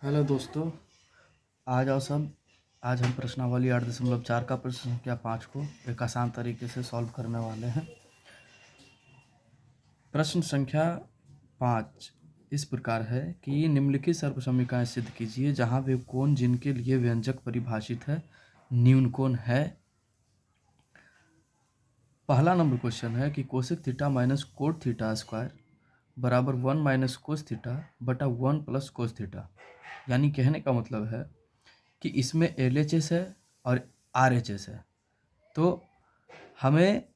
Hello दोस्तों, आज आओ सब। आज हम प्रश्नावली 8.4 का प्रश्न संख्या 5 को एक आसान तरीके से सॉल्व करने वाले हैं। प्रश्न संख्या 5 इस प्रकार है कि निम्नलिखित सर्वसमीकरण सिद्ध कीजिए जहां वे कोण जिनके लिए व्यंजक परिभाषित है न्यून कोण है। पहला नंबर क्वेश्चन है कि cosec theta minus cot theta square बराबर 1 माइनस कोस थीटा बटा 1 प्लस कोस थीटा। यानी कहने का मतलब है कि इसमें LHS है और RHS है, तो हमें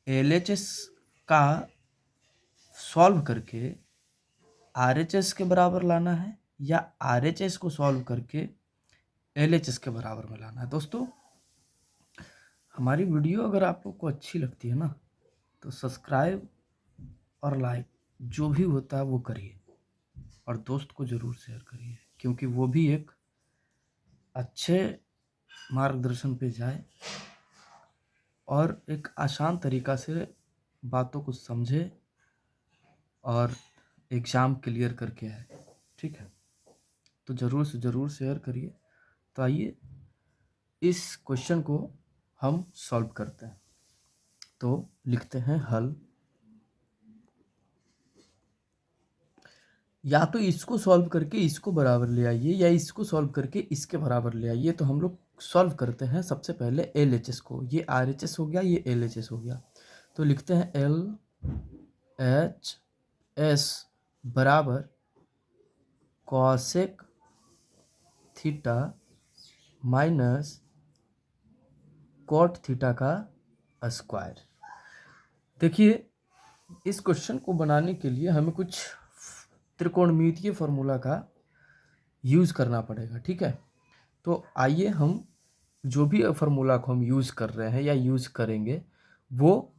LHS का सॉल्व करके RHS के बराबर लाना है या RHS को सॉल्व करके LHS के बराबर में लाना है। दोस्तों, हमारी वीडियो अगर आप लोग को अच्छी लगती है ना, तो सब्सक्राइब और लाइक जो भी होता है वो करिए और दोस्त को ज़रूर शेयर करिए, क्योंकि वो भी एक अच्छे मार्गदर्शन पे जाए और एक आसान तरीक़ा से बातों को समझे और एग्ज़ाम क्लियर करके आए। ठीक है, तो ज़रूर से ज़रूर शेयर करिए। तो आइए इस क्वेश्चन को हम सॉल्व करते हैं। तो लिखते हैं हल। या तो इसको सॉल्व करके इसको बराबर ले आइए या इसको सॉल्व करके इसके बराबर ले आइए। तो हम लोग सॉल्व करते हैं सबसे पहले LHS को। ये RHS हो गया, ये LHS हो गया। तो लिखते हैं LHS बराबर cosec theta minus cot theta का स्क्वायर। देखिए, इस क्वेश्चन को बनाने के लिए हमें कुछ त्रिकोणमितीय फॉर्मूला का यूज़ करना पड़ेगा। ठीक है, तो आइए हम जो भी फार्मूला को हम यूज़ कर रहे हैं या यूज़ करेंगे वो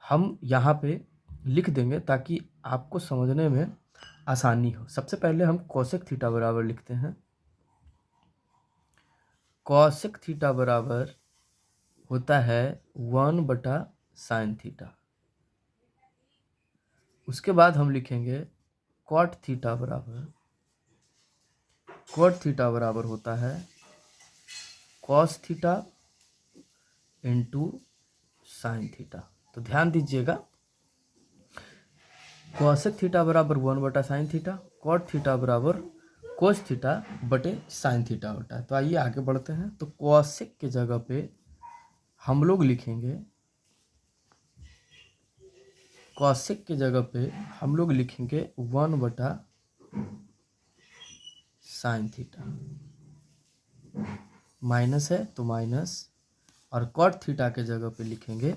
हम यहाँ पे लिख देंगे ताकि आपको समझने में आसानी हो। सबसे पहले हम कोसेक थीटा बराबर लिखते हैं। कोसेक थीटा बराबर होता है 1/sin थीटा। उसके बाद हम लिखेंगे कॉट थीटा बराबर होता है cos theta into sine theta. तो ध्यान दीजिएगा, कोसेक थीटा बराबर 1/sin थीटा, कॉट थीटा बराबर कोस थीटा बटे साइन थीटा होता है। तो आइए आगे बढ़ते हैं। तो कोसेक के जगह पे हम लोग लिखेंगे कोसेक के जगह पे हम लोग लिखेंगे 1/sin थीटा। माइनस है तो माइनस, और कॉट थीटा के जगह पे लिखेंगे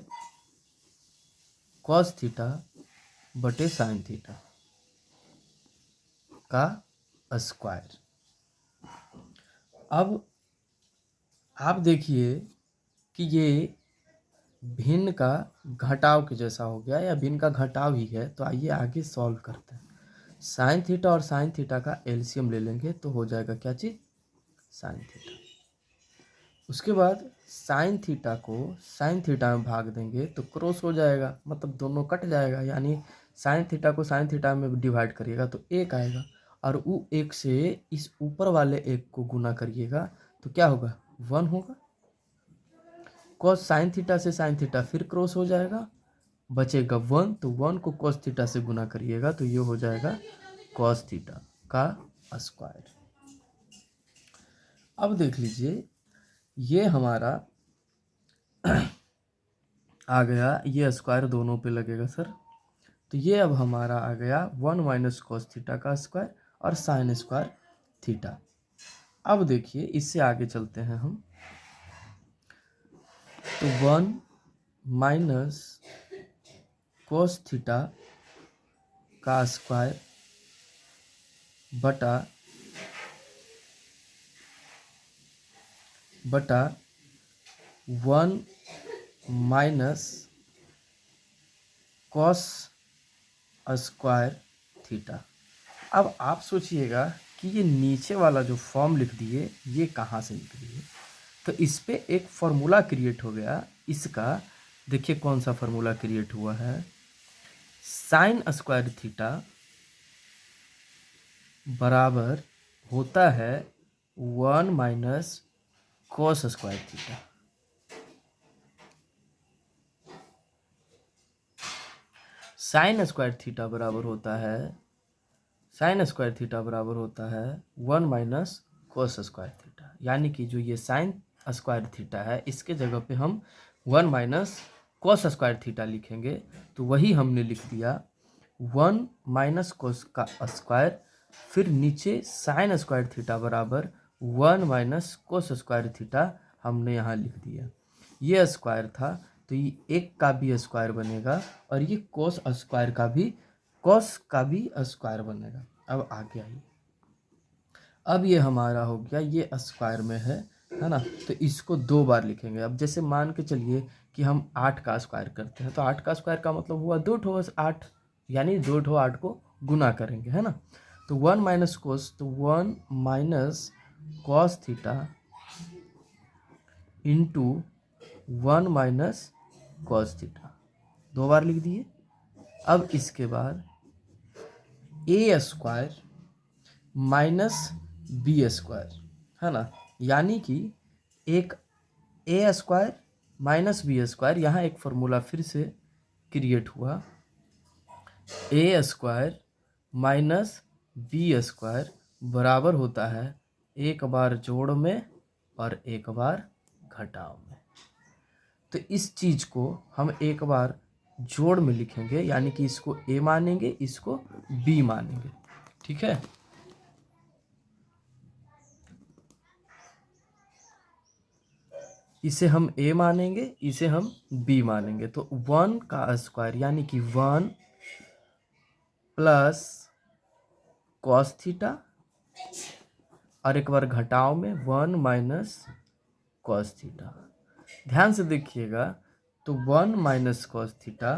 कॉस थीटा बटे साइन थीटा का स्क्वायर। अब आप देखिए कि ये भिन्न का घटाव के जैसा हो गया या भिन्न का घटाव ही है। तो आइए आगे सॉल्व करते हैं। साइन थीटा और साइन थीटा का एलसीएम ले लेंगे तो हो जाएगा क्या चीज़, साइन थीटा। उसके बाद साइन थीटा को साइन थीटा में भाग देंगे तो क्रॉस हो जाएगा, मतलब दोनों कट जाएगा। यानी साइन थीटा को साइन थीटा में डिवाइड करिएगा तो एक आएगा, और वो एक से इस ऊपर वाले एक को गुना करिएगा तो क्या होगा, 1 होगा। कॉस साइन थीटा से साइन थीटा फिर क्रॉस हो जाएगा, बचेगा 1। तो 1 को कॉस थीटा से गुना करिएगा तो ये हो जाएगा कॉस थीटा का स्क्वायर। अब देख लीजिए, ये हमारा आ गया, ये स्क्वायर दोनों पे लगेगा सर। तो ये अब हमारा आ गया 1 माइनस कॉस थीटा का स्क्वायर और साइन स्क्वायर थीटा। अब देखिए इससे आगे चलते हैं हम। तो 1 माइनस कॉस थीटा का स्क्वायर बटा 1 माइनस कॉस स्क्वायर थीटा। अब आप सोचिएगा कि ये नीचे वाला जो फॉर्म लिख दिए ये कहाँ से लिख दिए। तो इस पे एक फार्मूला क्रिएट हो गया इसका। देखिए कौन सा फार्मूला क्रिएट हुआ है, साइन स्क्वायर थीटा बराबर होता है 1 minus cos square theta. Sign square theta बराबर होता है, साइन स्क्वायर थीटा बराबर होता है 1 माइनस कॉस स्क्वायर थीटा। यानी कि जो ये साइन स्क्वायर थीटा है इसके जगह पे हम 1 माइनस कॉस स्क्वायर थीटा लिखेंगे, तो वही हमने लिख दिया 1 माइनस कॉस का स्क्वायर, फिर नीचे साइन स्क्वायर थीटा बराबर 1 माइनस कॉस स्क्वायर थीटा हमने यहाँ लिख दिया। ये स्क्वायर था तो ये एक का भी स्क्वायर बनेगा और ये कॉस स्क्वायर का भी, कॉस का भी स्क्वायर बनेगा। अब आगे आइए, अब ये हमारा हो गया, ये स्क्वायर में है ना, तो इसको 2 बार लिखेंगे। अब जैसे मान के चलिए कि हम 8 का स्क्वायर करते हैं, तो 8 का स्क्वायर का मतलब हुआ 2 ठो 8, यानी 2 ठो 8 को गुना करेंगे, है ना। तो 1 माइनस कोस, तो 1 minus cos theta into 1 minus cos theta, 2 बार लिख दिए। अब इसके बाद ए स्क्वायर माइनस बी स्क्वायर, है ना, यानी कि एक ए स्क्वायर माइनस बी स्क्वायर, यहाँ एक फॉर्मूला फिर से क्रिएट हुआ, ए स्क्वायर माइनस बी स्क्वायर बराबर होता है एक बार जोड़ में और एक बार घटाव में। तो इस चीज़ को हम एक बार जोड़ में लिखेंगे, यानी कि इसको ए मानेंगे, इसको बी मानेंगे, ठीक है। इसे हम ए मानेंगे, इसे हम बी मानेंगे। तो 1 का स्क्वायर यानी कि 1 प्लस कॉस थीटा और एक बार घटाव में 1 माइनस कॉस थीटा। ध्यान से देखिएगा, तो 1 minus cos theta,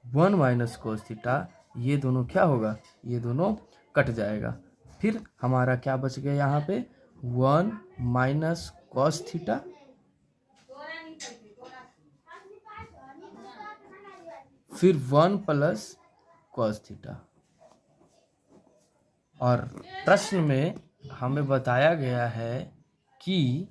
1 minus cos theta, ये दोनों क्या होगा, ये दोनों कट जाएगा। फिर हमारा क्या बच गया यहाँ पे, 1 माइनस कॉस थीटा फिर 1 प्लस कॉस थीटा। और प्रश्न में हमें बताया गया है कि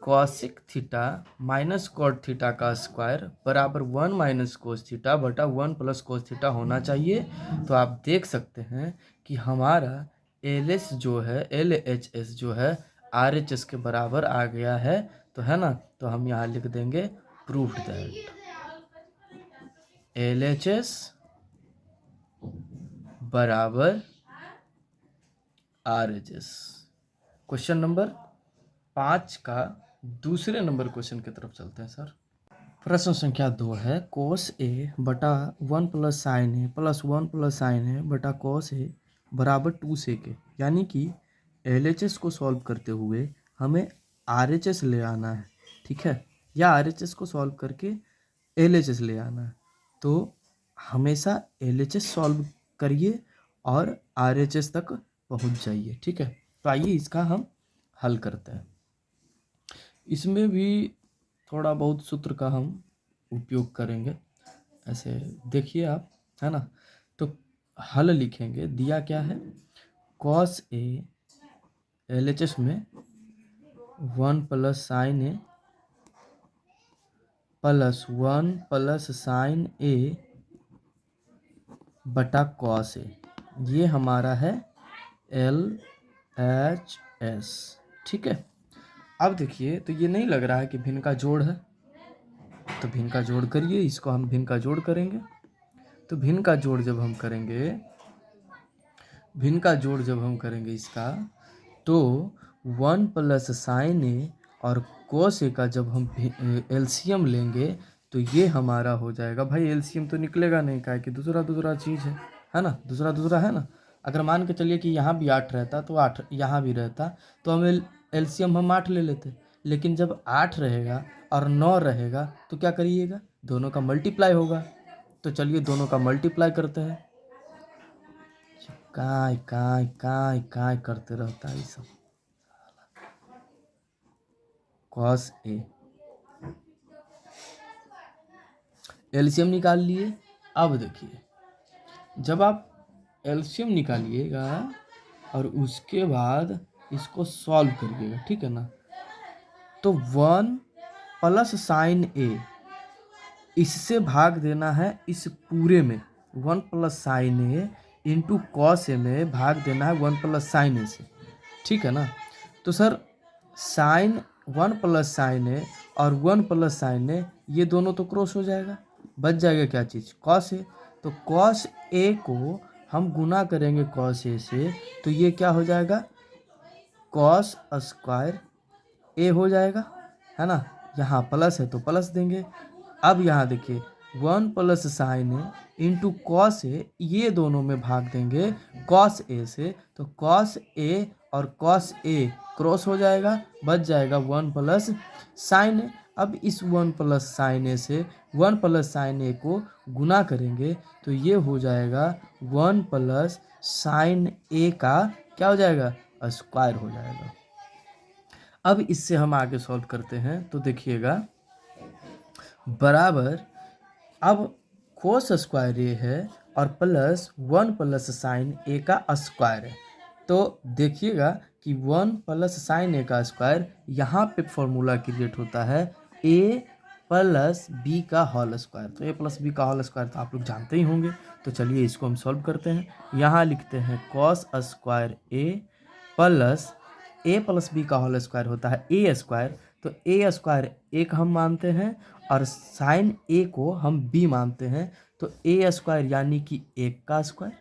cosec theta minus cot theta का स्क्वायर बराबर 1 माइनस कोस थीटा बटा 1 प्लस कोस थीटा होना चाहिए। तो आप देख सकते हैं कि हमारा एल एच जो है, एल एच एस जो है आर एच एस के बराबर आ गया है, तो है ना। तो हम यहाँ लिख देंगे proved that L H S बराबर R H S. Question number 5 का दूसरे नंबर क्वेश्चन की तरफ चलते हैं सर। प्रश्न संख्या 2 है, कोस ए बटा 1 प्लस साइन ए प्लस 1 प्लस साइन ए बटा कोस ए बराबर 2 सेक ए। यानी कि एल एच एस को सॉल्व करते हुए हमें आर एच एस ले आना है, ठीक है, या आर एच एस को सॉल्व करके एल एच एस ले आना है। तो हमेशा एल एच एस सॉल्व करिए और आर एच एस तक पहुंच जाइए, ठीक है। तो आइए इसका हम हल करते हैं। इसमें भी थोड़ा बहुत सूत्र का हम उपयोग करेंगे, ऐसे देखिए आप, है ना। तो हल लिखेंगे, दिया क्या है, cos A L H S में 1 प्लस साइन ए प्लस 1 प्लस साइन ए बटा कॉस ए, ये हमारा है एल एच एस, ठीक है। अब देखिए, तो ये नहीं लग रहा है कि भिन्न का जोड़ है, तो भिन्न का जोड़ करिए, इसको हम भिन्न का जोड़ करेंगे। तो भिन्न का जोड़ जब हम करेंगे, भिन्न का जोड़ जब हम करेंगे इसका, तो 1 प्लस साइन ए और कोस ए का जब हम एलसीएम लेंगे तो ये हमारा हो जाएगा, भाई एलसीएम तो निकलेगा नहीं, काहे कि दूसरा दूसरा चीज़ है ना, दूसरा दूसरा है ना। अगर मान के चलिए कि यहाँ भी 8 रहता तो 8 यहाँ भी रहता, तो हम एलसीएम हम 8 ले लेते। लेकिन जब 8 रहेगा और 9 रहेगा तो क्या करिएगा, दोनों का मल्टीप्लाई होगा। तो चलिए दोनों का मल्टीप्लाई करते हैं। काय काय काय काय करते रहता है ये सब। कॉस ए एलसीएम निकाल लिए। अब देखिए, जब आप एलसीएम निकालिएगा और उसके बाद इसको सॉल्व करिएगा, ठीक है ना। तो 1 प्लस साइन ए, इससे भाग देना है इस पूरे में। 1 plus sign A into cos A में भाग देना है 1 प्लस साइन ए से, ठीक है ना। तो सर साइन 1 प्लस साइन ए और 1 प्लस साइन ए, ये दोनों तो क्रॉस हो जाएगा, बच जाएगा क्या चीज़, कॉस ए। तो कॉस ए को हम गुना करेंगे कॉस ए से, तो ये क्या हो जाएगा, कॉस स्क्वायर ए हो जाएगा, है ना। यहाँ प्लस है तो प्लस देंगे। अब यहाँ देखिए 1 plus sign A into cos A, ये दोनों में भाग देंगे कॉस ए से, तो कॉस ए और कॉस ए क्रॉस हो जाएगा, बच जाएगा 1 प्लस साइन ए। अब इस 1 प्लस साइन ए से 1 प्लस साइन ए को गुना करेंगे, तो ये हो जाएगा 1 प्लस साइन ए का क्या हो जाएगा, स्क्वायर हो जाएगा। अब इससे हम आगे सॉल्व करते हैं, तो देखिएगा बराबर, अब कोस स्क्वायर ए है और प्लस 1 प्लस साइन ए का स्क्वायर है। तो देखिएगा कि 1 प्लस साइन ए का स्क्वायर, यहाँ पे फॉर्मूला क्रिएट होता है ए प्लस बी का होल स्क्वायर। तो ए प्लस बी का होल स्क्वायर तो आप लोग जानते ही होंगे। तो चलिए इसको हम सॉल्व करते हैं। यहाँ लिखते हैं कॉस स्क्वायर ए प्लस ए प्लस बी का होल स्क्वायर होता है ए स्क्वायर। तो ए स्क्वायर एक हम मानते हैं और साइन ए को हम बी मानते हैं। तो ए स्क्वायर यानी कि 1 का स्क्वायर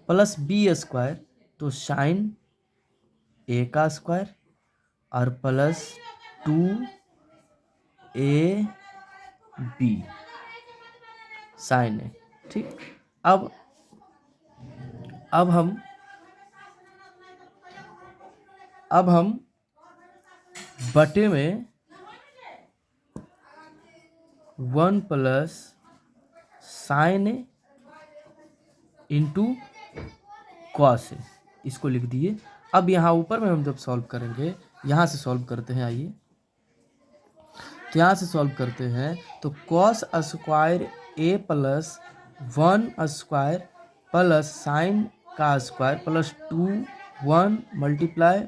प्लस बी स्क्वायर, तो साइन ए का स्क्वायर और प्लस 2 ए बी साइन ए, ठीक। अब हम बटे में 1 plus sign A into cos A, इसको लिख दिए। अब यहाँ ऊपर में हम जब सॉल्व करेंगे, यहाँ से सॉल्व करते हैं, आइए तो यहाँ से सॉल्व करते हैं। तो कॉस स्क्वायर ए प्लस 1 स्क्वायर प्लस साइन का स्क्वायर प्लस 2 1 मल्टीप्लाई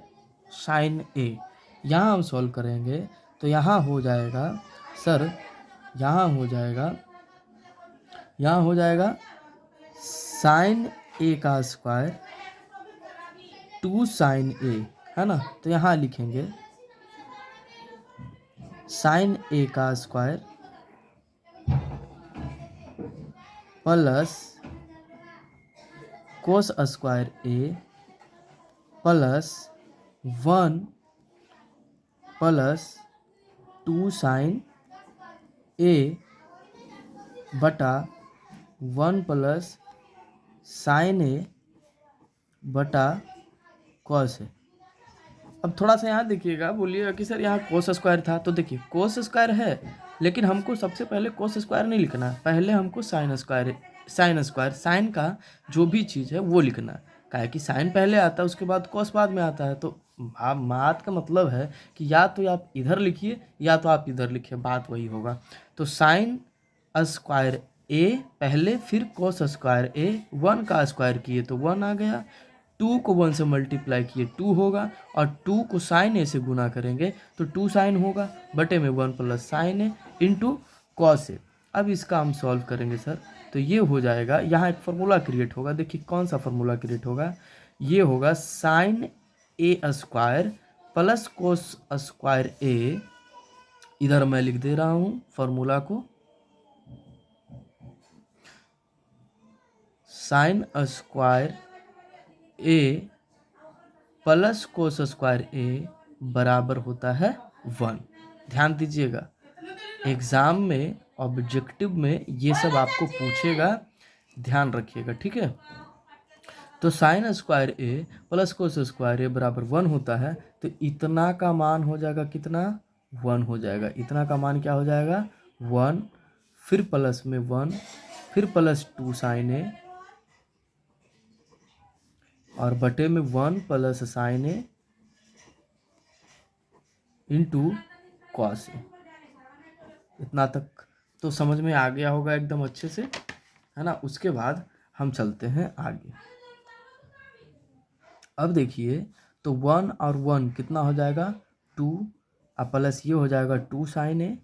साइन ए, यहाँ हम सॉल्व करेंगे तो यहाँ हो जाएगा सर, यहाँ हो जाएगा साइन ए का स्क्वायर 2 साइन ए, है ना। तो यहाँ लिखेंगे साइन ए का स्क्वायर प्लस कोस स्क्वायर ए प्लस 1 प्लस 2 साइन ए बटा 1 प्लस साइन ए बटा कॉस ए। अब थोड़ा सा यहाँ देखिएगा, बोलिएगा कि सर यहाँ कोस स्क्वायर था। तो देखिए कोस स्क्वायर है, लेकिन हमको सबसे पहले कोस स्क्वायर नहीं लिखना है, पहले हमको साइन स्क्वायर, साइन का जो भी चीज़ है वो लिखना है। काहे कि साइन पहले आता है, उसके बाद कोस बाद में आता है। तो आप बात का मतलब है कि या तो आप इधर लिखिए या तो आप इधर लिखिए, बात वही होगा। तो साइन स्क्वायर ए पहले, फिर कोस स्क्वायर ए, 1 का स्क्वायर किए तो 1 आ गया, 2 को 1 से मल्टीप्लाई किए 2 होगा, और 2 को साइन ए से गुना करेंगे तो 2 साइन होगा, बटे में 1 plus sign A into cos A. अब इसका हम सॉल्व करेंगे सर, तो ये हो जाएगा, यहाँ एक फार्मूला क्रिएट होगा। देखिए कौन सा फार्मूला क्रिएट होगा, ये होगा साइन ए स्क्वायर प्लस कोस स्क्वायर ए, इधर मैं लिख दे रहा हूँ फार्मूला को, साइन स्क्वायर ए प्लस कोस स्क्वायर ए बराबर होता है 1। ध्यान दीजिएगा, एग्जाम में ऑब्जेक्टिव में ये सब आपको पूछेगा, ध्यान रखिएगा, ठीक है। तो साइन स्क्वायर ए प्लस कोस स्क्वायर ए बराबर 1 होता है। तो इतना का मान हो जाएगा कितना, 1 हो जाएगा। इतना का मान क्या हो जाएगा, 1, फिर प्लस में 1, फिर प्लस 2 साइन ए और बटे में 1 plus sign A into cos A. इतना तक तो समझ में आ गया होगा एकदम अच्छे से, है ना। उसके बाद हम चलते हैं आगे। अब देखिए तो 1 और 1 कितना हो जाएगा 2, अब प्लस ये हो जाएगा 2 साइन ए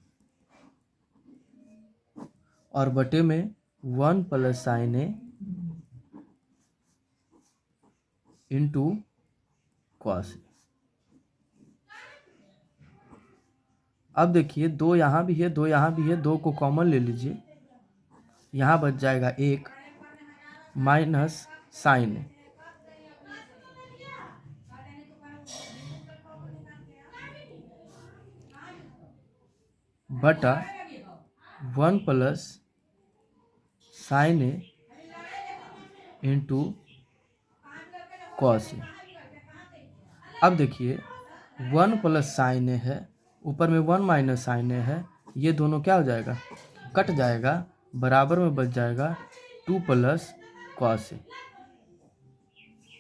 और बटे में 1 plus sign A into cos A. अब देखिए 2 यहाँ भी है 2 यहाँ भी है, 2 को कॉमन ले लीजिए, यहाँ बच जाएगा 1 माइनस साइन ए बटा 1 plus sign A into cos A. अब देखिए 1 प्लस साइन ए है, ऊपर में 1 माइनस साइन ए है, ये दोनों क्या हो जाएगा कट जाएगा, बराबर में बच जाएगा 2 plus cos A,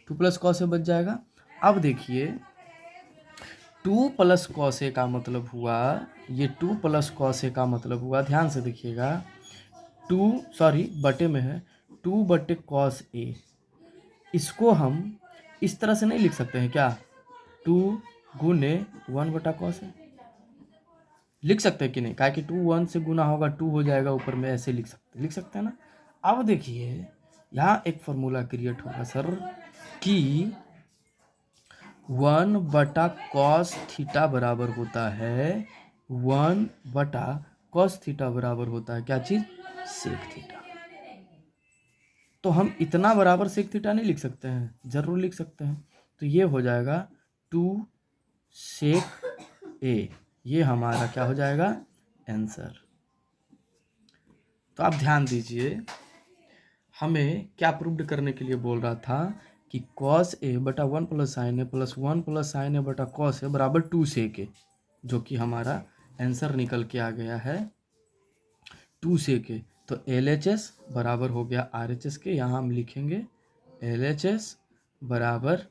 2 plus cos A बच जाएगा। अब देखिए 2 प्लस कॉस ए का मतलब हुआ, ये 2 प्लस कॉस ए का मतलब हुआ, ध्यान से देखिएगा 2 बटे में है 2 बटे कॉस ए, इसको हम इस तरह से नहीं लिख सकते हैं क्या 2 गुने 1 बटा कॉस ए, लिख सकते हैं कि नहीं, काहे कि 2 1 से गुना होगा 2 हो जाएगा ऊपर में, ऐसे लिख सकते हैं ना। अब देखिए यहाँ एक फॉर्मूला क्रिएट होगा सर कि 1 बटा कॉस थीटा बराबर होता है 1 बटा कॉस थीटा बराबर होता है क्या चीज सेक थीटा। तो हम इतना बराबर सेक थीटा नहीं लिख सकते हैं, जरूर लिख सकते हैं, तो ये हो जाएगा 2 सेक ए, ये हमारा क्या हो जाएगा आंसर। तो आप ध्यान दीजिए हमें क्या प्रूव्ड करने के लिए बोल रहा था कि cos ए बटा 1 प्लस साइन ए प्लस 1 प्लस साइन ए बटा cos ए बराबर 2 सेक ए, जो कि हमारा आंसर निकल के आ गया है 2 सेक ए। तो LHS बराबर हो गया RHS के, यहाँ हम लिखेंगे LHS बराबर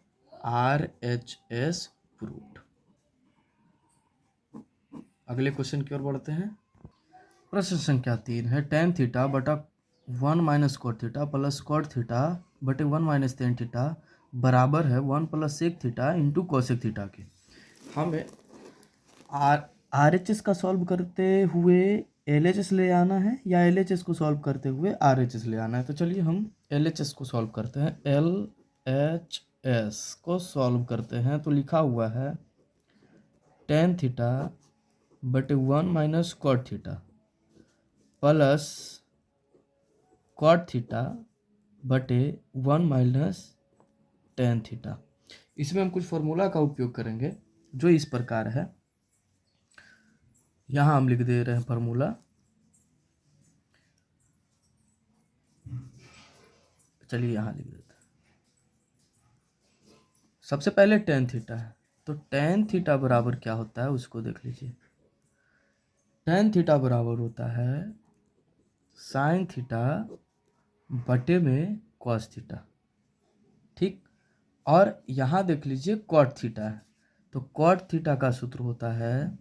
RHS प्रूव्ड। अगले क्वेश्चन की ओर बढ़ते हैं। प्रश्न संख्या 3 है tan थीटा बटा 1 minus cot theta plus cot theta बटे 1 माइनस टेन थीटा बराबर है 1 plus sec theta into cosec theta के। हमें RHS का सॉल्व करते हुए LHS ले आना है या LHS को सॉल्व करते हुए RHS ले आना है। तो चलिए हम LHS को सॉल्व करते हैं। LHS को सॉल्व करते हैं तो लिखा हुआ है tan थीटा बटे 1 minus cot theta plus cot theta बटे 1 माइनस टेन थीटा। इसमें हम कुछ फॉर्मूला का उपयोग करेंगे जो इस प्रकार है, यहाँ हम लिख दे रहे हैं फॉर्मूला। चलिए यहाँ लिख देते हैं। सबसे पहले टेन थीटा है, तो टेन थीटा बराबर क्या होता है उसको देख लीजिए। टेन थीटा बराबर होता है साइन थीटा बटे में कॉस थीटा, ठीक। और यहाँ देख लीजिए कॉट थीटा है, तो कॉट थीटा का सूत्र होता है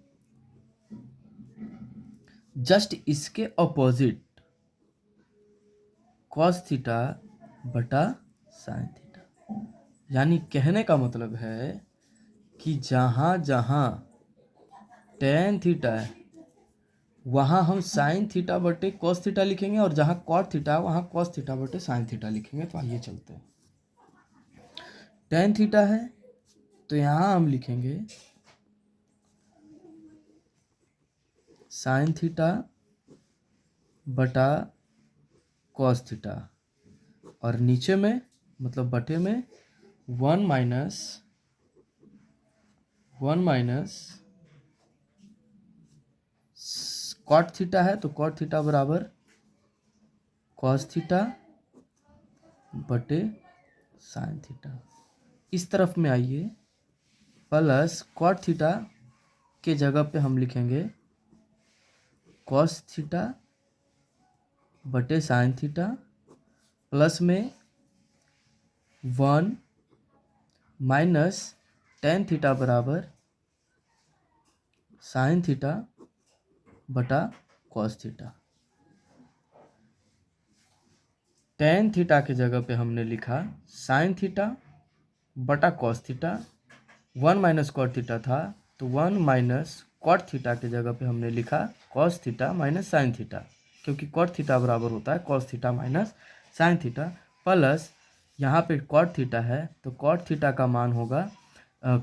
जस्ट इसके अपोजिट कॉस थीटा बटा साइन थीटा। यानी कहने का मतलब है कि जहाँ जहाँ टेन थीटा है वहाँ हम साइन थीटा बटे कॉस थीटा लिखेंगे, और जहाँ कॉट थीटा है वहाँ कॉस थीटा बटे साइन थीटा लिखेंगे। तो आइए चलते हैं। टेन थीटा है तो यहाँ हम लिखेंगे साइन थीटा बटा कॉस थीटा, और नीचे में मतलब बटे में 1 माइनस कॉट थीटा है, तो कॉट थीटा बराबर कॉस थीटा बटे साइन थीटा। इस तरफ में आइए, प्लस कॉट थीटा के जगह पे हम लिखेंगे कॉस थीटा बटे साइन थीटा, प्लस में 1 माइनस टेन थीटा बराबर साइन थीटा बटा कॉस थीटा। टेन थीटा के जगह पे हमने लिखा साइन थीटा बटा cos theta, 1 minus cot theta था तो 1 माइनस कॉट थीटा के जगह पे हमने लिखा cos theta minus sine theta, क्योंकि कॉट थीटा बराबर होता है cos theta minus sine theta, plus यहाँ पे कॉट थीटा है तो कॉट थीटा का मान होगा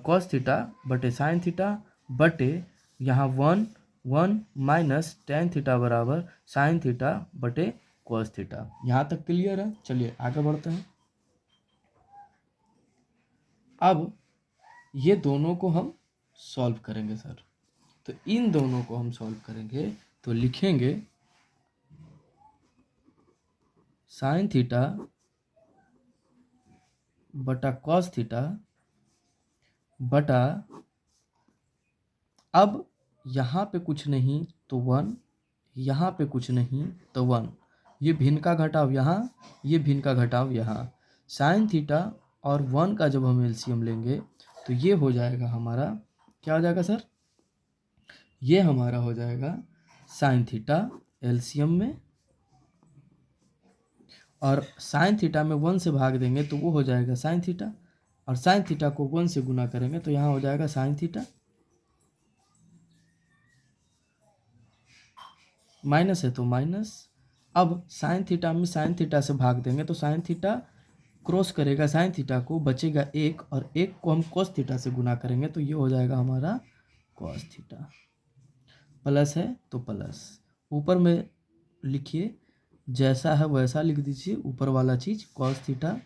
कॉस थीटा बटे साइन थीटा बटे यहाँ 1 माइनस टेन थीटा बराबर साइन थीटा बटे कॉस थीटा। यहाँ तक क्लियर है? चलिए आगे बढ़ते हैं। अब ये दोनों को हम सॉल्व करेंगे सर, तो इन दोनों को हम सॉल्व करेंगे तो लिखेंगे साइन थीटा बटा कॉस थीटा बटा, अब यहाँ पे कुछ नहीं तो 1, यहाँ पे कुछ नहीं तो 1, ये भिन्न का घटाव यहाँ, ये भिन्न का घटाव यहाँ, साइन थीटा और 1 का जब हम एलसीएम लेंगे तो ये हो जाएगा हमारा, क्या हो जाएगा सर? ये हमारा हो जाएगा साइन थीटा एलसीएम में, और साइन थीटा में 1 से भाग देंगे तो वो हो जाएगा साइन थीटा, और साइन थीटा को 1 से गुना करेंगे तो यहाँ हो जाएगा साइन थीटा, माइनस है तो माइनस। अब साइन थीटा में साइन थीटा से भाग देंगे तो साइन थीटा क्रॉस करेगा साइन थीटा को, बचेगा 1, और 1 को हम कॉस थीटा से गुना करेंगे तो ये हो जाएगा हमारा कॉस थीटा, प्लस है तो प्लस, ऊपर में लिखिए जैसा है वैसा लिख दीजिए, ऊपर वाला चीज़ कॉस थीटा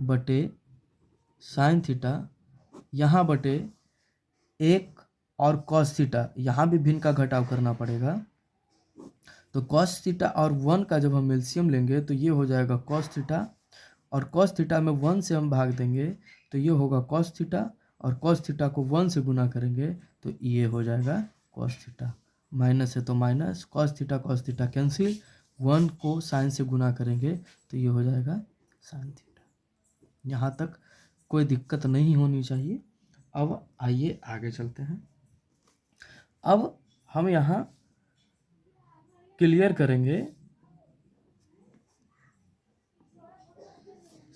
बटे साइन थीटा, यहाँ बटे 1 और कॉस थीटा, यहाँ भी भिन्न का घटाव करना पड़ेगा, तो कॉस थीटा और 1 का जब हम एलसीएम लेंगे तो ये हो जाएगा कॉस थीटा, और कॉस थीटा में 1 से हम भाग देंगे तो ये होगा कॉस थीटा, और कॉस थीटा को 1 से गुना करेंगे तो ये हो जाएगा कॉस थीटा, माइनस है तो माइनस, कॉस थीटा कैंसिल, 1 को साइन से गुना करेंगे तो ये हो जाएगा साइन थीटा। यहाँ तक कोई दिक्कत नहीं होनी चाहिए। अब आइए आगे चलते हैं। अब हम यहाँ क्लियर करेंगे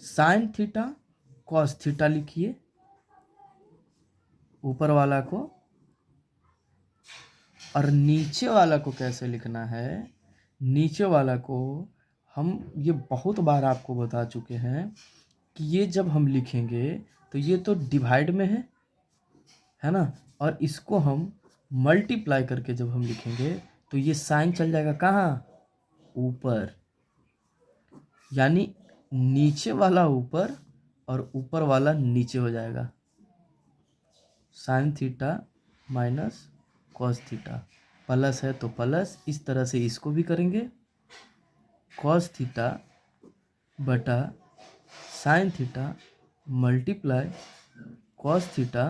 साइन थीटा कॉस थीटा, लिखिए ऊपर वाला को, और नीचे वाला को कैसे लिखना है? नीचे वाला को हम ये बहुत बार आपको बता चुके हैं कि ये जब हम लिखेंगे तो ये तो डिवाइड में है ना, और इसको हम मल्टीप्लाई करके जब हम लिखेंगे तो ये साइन चल जाएगा कहाँ? ऊपर, यानी नीचे वाला ऊपर और ऊपर वाला नीचे हो जाएगा, sine theta minus cos theta, plus है तो प्लस, इस तरह से इसको भी करेंगे कॉस थीटा बटा sine theta multiply cos theta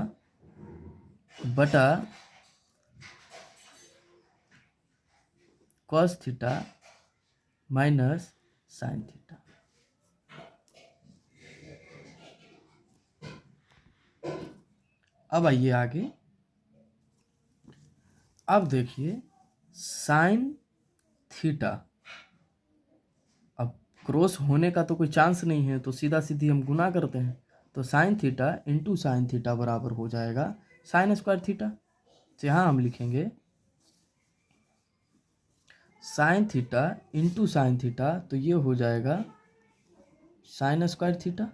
बटा cos theta minus sine theta. अब आइए आगे, अब देखिए साइन थीटा, अब क्रॉस होने का तो कोई चांस नहीं है तो सीधा सीधी हम गुना करते हैं, तो sine theta into sine theta बराबर हो जाएगा साइन स्क्वायर थीटा, तो यहाँ हम लिखेंगे sine theta into sine theta, तो ये हो जाएगा साइन स्क्वायर थीटा,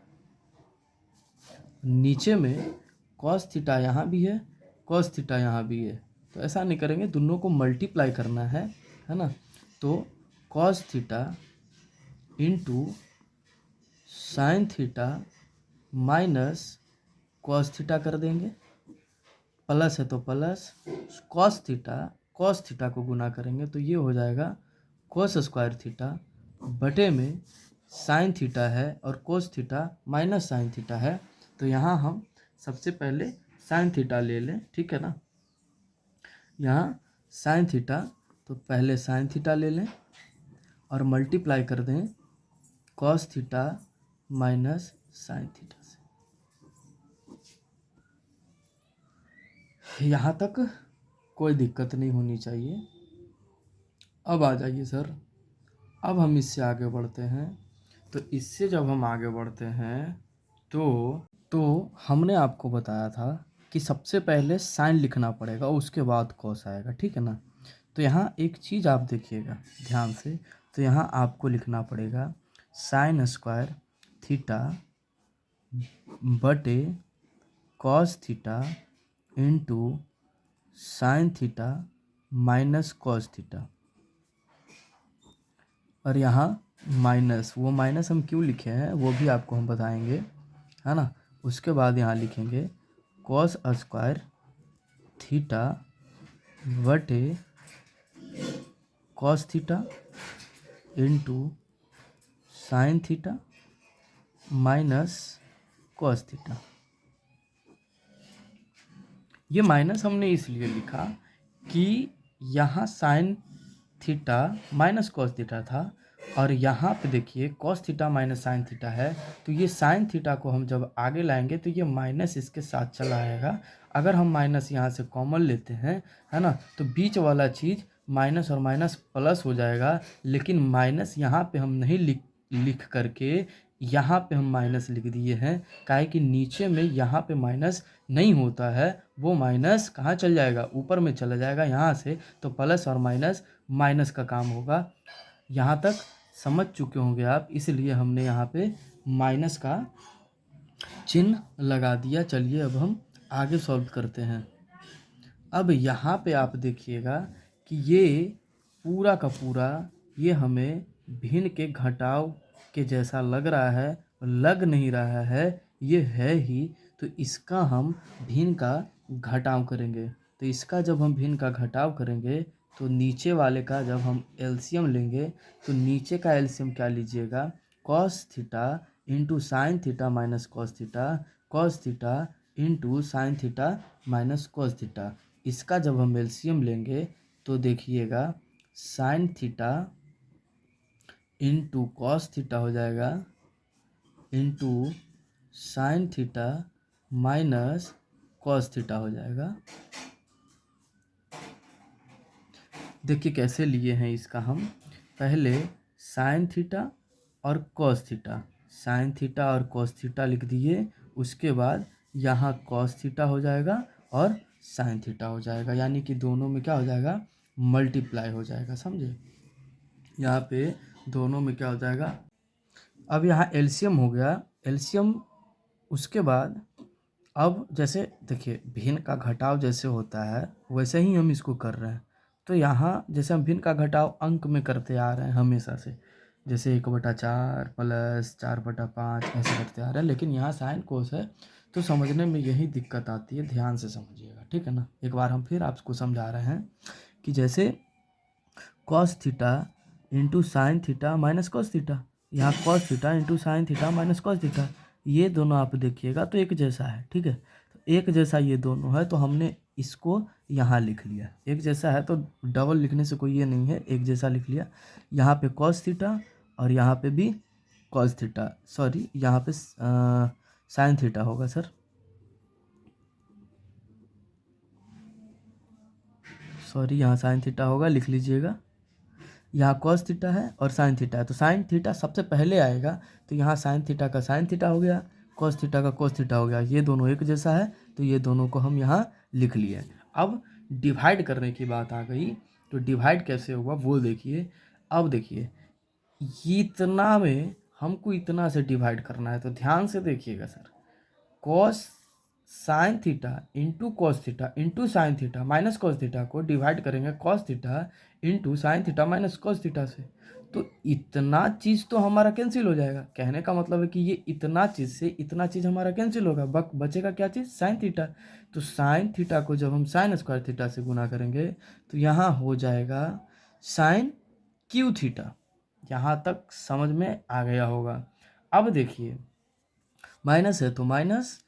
नीचे में कॉस थीटा यहाँ भी है कॉस थीटा यहाँ भी है, तो ऐसा नहीं करेंगे, दोनों को मल्टीप्लाई करना है ना, तो cos theta into sine theta minus cos theta कर देंगे, प्लस है तो प्लस, कॉस थीटा को गुना करेंगे तो ये हो जाएगा कॉस स्क्वायर थीटा बटे में साइन थीटा है और cos theta minus sine theta है, तो यहाँ हम सबसे पहले साइन थीटा ले लें, ठीक है ना, यहाँ साइन थीटा, तो पहले साइन थीटा ले लें और मल्टीप्लाई कर दें cos theta minus sine theta से। यहाँ तक कोई दिक्कत नहीं होनी चाहिए। अब आ जाइए सर, अब हम इससे आगे बढ़ते हैं, तो इससे जब हम आगे बढ़ते हैं तो हमने आपको बताया था कि सबसे पहले साइन लिखना पड़ेगा, उसके बाद कॉस आएगा, ठीक है ना। तो यहाँ एक चीज़ आप देखिएगा ध्यान से, तो यहाँ आपको लिखना पड़ेगा साइन स्क्वायर थीटा बटे cos theta into sine theta minus cos theta. और यहाँ माइनस, वो माइनस हम क्यों लिखे हैं वो भी आपको हम बताएंगे, है ना। उसके बाद यहाँ लिखेंगे कॉस स्क्वायर थीटा बटे cos theta into sine theta minus cos theta. ये माइनस हमने इसलिए लिखा कि यहाँ sign theta minus cos theta था, और यहाँ पे देखिए cos theta minus sine theta है, तो ये साइन थीटा को हम जब आगे लाएंगे तो ये माइनस इसके साथ चला आएगा। अगर हम माइनस यहाँ से कॉमन लेते हैं, है ना, तो बीच वाला चीज़ माइनस और माइनस प्लस हो जाएगा। लेकिन माइनस यहाँ पे हम नहीं लिख करके यहाँ पे हम माइनस लिख दिए हैं, काहे कि नीचे में यहाँ पे माइनस नहीं होता है, वो माइनस कहाँ चल जाएगा, ऊपर में चला जाएगा यहाँ से। तो प्लस और माइनस माइनस का काम होगा। यहाँ तक समझ चुके होंगे आप, इसलिए हमने यहाँ पे माइनस का चिन्ह लगा दिया। चलिए अब हम आगे सॉल्व करते हैं। अब यहाँ पे आप देखिएगा कि ये पूरा का पूरा ये हमें भिन्न के घटाव के जैसा लग रहा है, लग नहीं रहा है, ये है ही। तो इसका हम भिन्न का घटाव करेंगे। तो इसका जब हम भिन्न का घटाव करेंगे तो नीचे वाले का जब हम एलसीएम लेंगे तो नीचे का एलसीएम क्या लीजिएगा, cos theta into sine theta minus cos theta into sine theta minus cos theta. इसका जब हम एलसीएम लेंगे तो देखिएगा sign theta into cos theta हो जाएगा into sine theta minus cos theta हो जाएगा। देखिए कैसे लिए हैं इसका हम, पहले साइन थीटा और कॉस थीटा, साइन थीटा और कॉस थीटा लिख दिए। उसके बाद यहाँ कॉस थीटा हो जाएगा और साइन थीटा हो जाएगा, यानी कि दोनों में क्या हो जाएगा, मल्टीप्लाई हो जाएगा, समझे। यहाँ पे दोनों में क्या हो जाएगा, अब यहाँ एलसीएम हो गया, एलसीएम। उसके बाद अब जैसे देखिए भिन्न का घटाव जैसे होता है वैसे ही हम इसको कर रहे हैं। तो यहाँ जैसे हम भिन्न का घटाव अंक में करते आ रहे हैं हमेशा से, जैसे 1/4 प्लस 4/5 ऐसे करते आ रहे हैं। लेकिन यहाँ साइन कोस है तो समझने में यही दिक्कत आती है, ध्यान से समझिएगा, ठीक है ना। एक बार हम फिर आपको समझा रहे हैं कि जैसे cos theta into sine theta minus cos theta, यहाँ cos theta into sine theta minus cos theta, ये दोनों आप देखिएगा तो एक जैसा है, ठीक है। तो एक जैसा ये दोनों है तो हमने इसको यहाँ लिख लिया, एक जैसा है तो डबल लिखने से कोई ये नहीं है, एक जैसा लिख लिया। यहाँ पे कॉस थीटा और यहाँ पे भी कॉस थीटा, सॉरी यहाँ पे साइन थीटा होगा सर, सॉरी यहाँ साइन थीटा होगा, लिख लीजिएगा। यहाँ कॉस थीटा है और साइन थीटा है, तो साइन थीटा सबसे पहले आएगा, तो यहाँ साइन थीटा का साइन थीटा हो गया, कॉस थीटा का कॉस थीटा हो गया, ये दोनों एक जैसा है तो ये दोनों को हम यहाँ लिख लिए। अब डिवाइड करने की बात आ गई, तो डिवाइड कैसे हुआ वो देखिए। अब देखिए इतना में हमको इतना से डिवाइड करना है, तो ध्यान से देखिएगा sir, cos sine theta into cos theta into sine theta minus cos theta को डिवाइड करेंगे cos theta into sine theta minus cos theta से, तो इतना चीज़ तो हमारा कैंसिल हो जाएगा। कहने का मतलब है कि ये इतना चीज़ से इतना चीज़ हमारा कैंसिल होगा, बचेगा क्या चीज़, साइन थीटा। तो साइन थीटा को जब हम साइन स्क्वायर थीटा से गुना करेंगे तो यहाँ हो जाएगा साइन क्यू थीटा। यहाँ तक समझ में आ गया होगा। अब देखिए माइनस है तो minus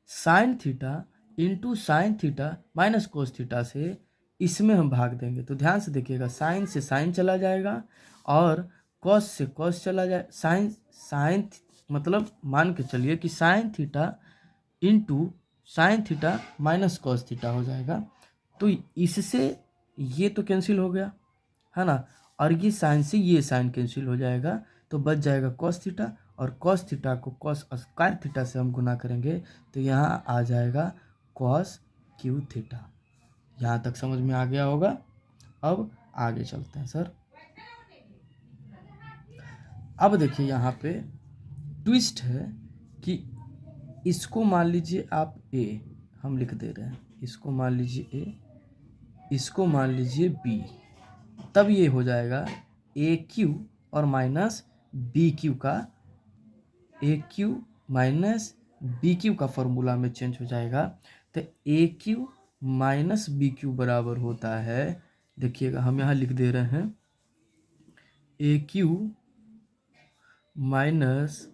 sine theta into sine theta minus cos theta से इसमें हम भाग देंगे, तो ध्यान से देखिएगा, साइन से साइन चला जाएगा और कॉस से कॉस चला जाए, साइन साइन मतलब मान के चलिए कि sine theta into sine theta minus cos theta हो जाएगा। तो इससे ये तो कैंसिल हो गया, है ना, और ये साइन से ये साइन कैंसिल हो जाएगा, तो बच जाएगा कॉस थीटा और कॉस थीटा को कॉस स्क्वायर थीटा से हम गुना करेंगे तो यहाँ आ जाएगा कॉस क्यू थीटा। यहाँ तक समझ में आ गया होगा। अब आगे चलते हैं सर। अब देखिए यहाँ पे ट्विस्ट है कि इसको मान लीजिए आप ए, हम लिख दे रहे हैं, इसको मान लीजिए ए, इसको मान लीजिए बी, तब ये हो जाएगा ए क्यू और माइनस बी क्यू का, ए क्यू माइनस बी क्यू का फॉर्मूला में चेंज हो जाएगा। तो ए क्यू माइनस बी क्यू बराबर होता है, देखिएगा हम यहाँ लिख दे रहे हैं, ए क्यू माइनस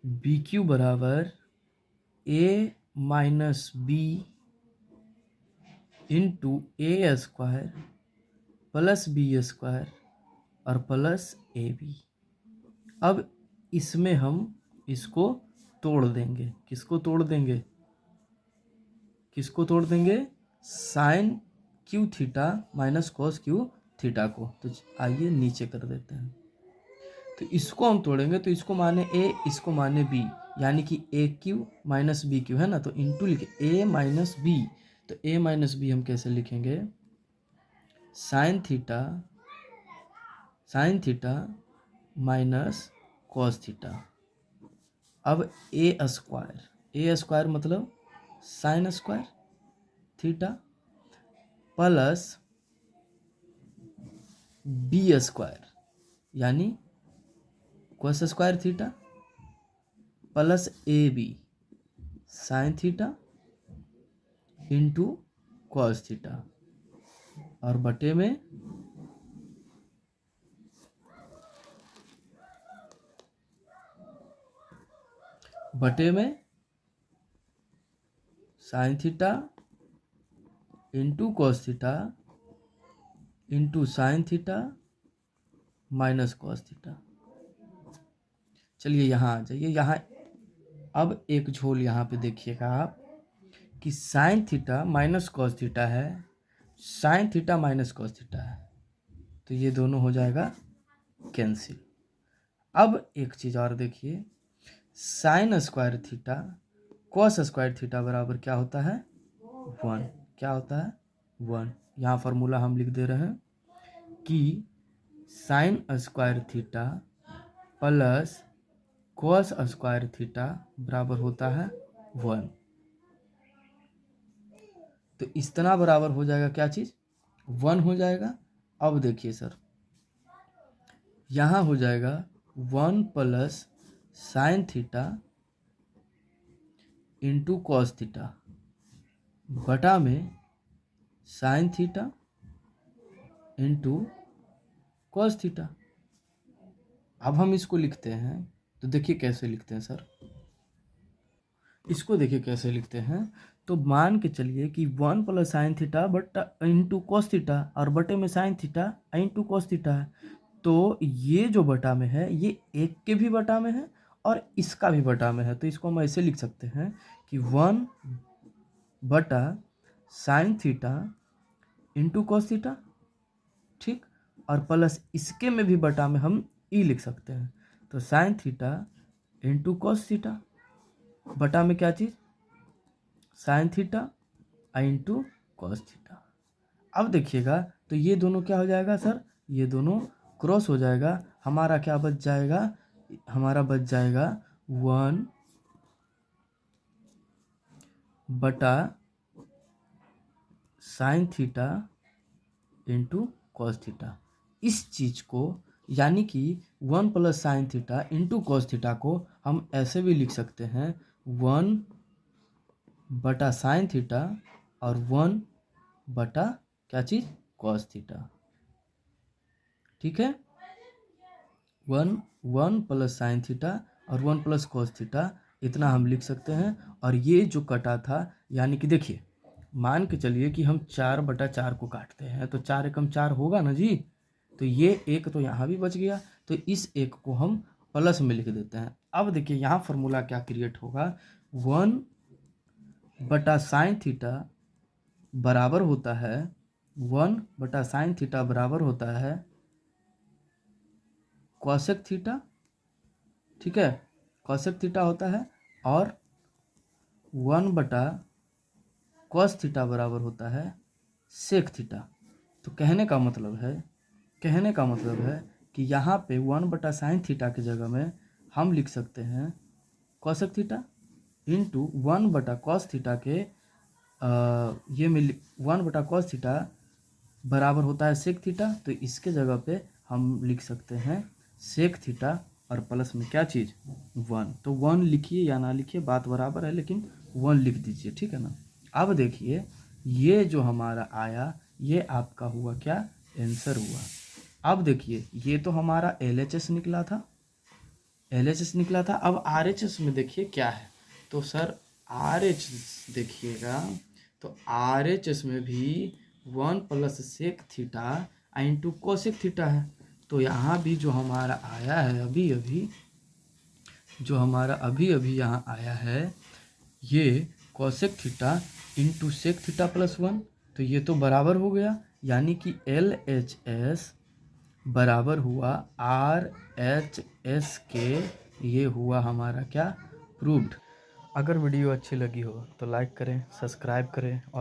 बी क्यू बराबर ए माइनस बी इंटू ए स्क्वायर प्लस बी स्क्वायर और प्लस ए बी। अब इसमें हम इसको तोड़ देंगे, किसको तोड़ देंगे, किसको तोड़ देंगे, sine cube theta minus cos cube theta को। तो आइए नीचे कर देते हैं। तो इसको हम तोड़ेंगे तो इसको माने ए, इसको माने बी, यानी कि ए क्यू माइनस बी क्यू है ना, तो इंटू लिखे ए माइनस बी। तो ए माइनस बी हम कैसे लिखेंगे, sine theta minus cos theta. अब ए स्क्वायर मतलब sine square theta plus B square यानी cos square theta plus A B sine theta into cos theta और बटे में sine theta into cos theta into sine theta minus cos theta. चलिए यहाँ आ जाइए। यहाँ अब एक झोल यहाँ पे देखिएगा आप कि sine theta minus cos theta है, sine theta minus cos theta है, तो ये दोनों हो जाएगा कैंसिल। अब एक चीज़ और देखिए, sign square theta cos square theta बराबर क्या होता है, 1। क्या होता है, 1। यहाँ फार्मूला हम लिख दे रहे हैं कि sign square theta plus cos square theta बराबर होता है 1। तो इतना बराबर हो जाएगा क्या चीज़, 1 हो जाएगा। अब देखिए सर, यहाँ हो जाएगा 1 plus sign theta into cos theta बटा में sine theta into cos theta. अब हम इसको लिखते हैं तो देखिए कैसे लिखते हैं सर, इसको देखिए कैसे लिखते हैं। तो मान के चलिए कि 1 प्लस साइन थीटा बटा इंटू कॉस थीटा और बटे में sine theta into cos theta है। तो ये जो बटा में है ये एक के भी बटा में है और इसका भी बटा में है, तो इसको हम ऐसे लिख सकते हैं कि 1 बटा sine theta into cos theta, ठीक, और प्लस इसके में भी बटा में हम ई लिख सकते हैं। तो sine theta into cos theta बटा में क्या चीज़, sine theta into cos theta. अब देखिएगा तो ये दोनों क्या हो जाएगा सर, ये दोनों क्रॉस हो जाएगा। हमारा क्या बच जाएगा, हमारा बच जाएगा 1 बटा sine theta into cos theta. इस चीज़ को यानी कि 1 plus sign theta into cos theta को हम ऐसे भी लिख सकते हैं 1 बटा साइन थीटा और 1 बटा क्या चीज़, कॉस थीटा। ठीक है, 1 प्लस साइन थीटा और 1 प्लस कॉस थीटा, इतना हम लिख सकते हैं। और ये जो कटा था, यानी कि देखिए मान के चलिए कि हम 4/4 को काटते हैं तो 4 एकम 4 होगा ना जी, तो ये एक तो यहाँ भी बच गया, तो इस एक को हम प्लस में लिख देते हैं। अब देखिए यहाँ फार्मूला क्या क्रिएट होगा, 1 बटा साइन थीटा बराबर होता है 1 बटा साइन थीटा बराबर होता है कॉसेक थीटा, ठीक है, कॉसेक थीटा होता है और 1/cos थीटा बराबर होता है सेक थीटा। तो कहने का मतलब है कि यहाँ पे 1/sin थीटा की जगह में हम लिख सकते हैं cosec theta into 1/cos theta के ये में 1/cos थीटा बराबर होता है सेक थीटा। तो इसके जगह पे हम लिख सकते हैं सेक थीटा और प्लस में क्या चीज़ 1। तो 1 लिखिए या ना लिखिए बात बराबर है, लेकिन 1 लिख दीजिए, ठीक है ना। अब देखिए ये जो हमारा आया ये आपका हुआ क्या, आंसर हुआ। अब देखिए ये तो हमारा LHS निकला था, अब RHS में देखिए क्या है। तो सर RHS देखिएगा, तो RHS में भी 1 + sec theta into cosec theta है। तो यहाँ भी जो हमारा आया है अभी अभी यहाँ आया है ये cosec theta into sec theta +1। तो ये तो बराबर हो गया, यानी कि LHS बराबर हुआ RHS के। ये हुआ हमारा क्या, प्रूव्ड। अगर वीडियो अच्छी लगी हो तो लाइक करें, सब्सक्राइब करें और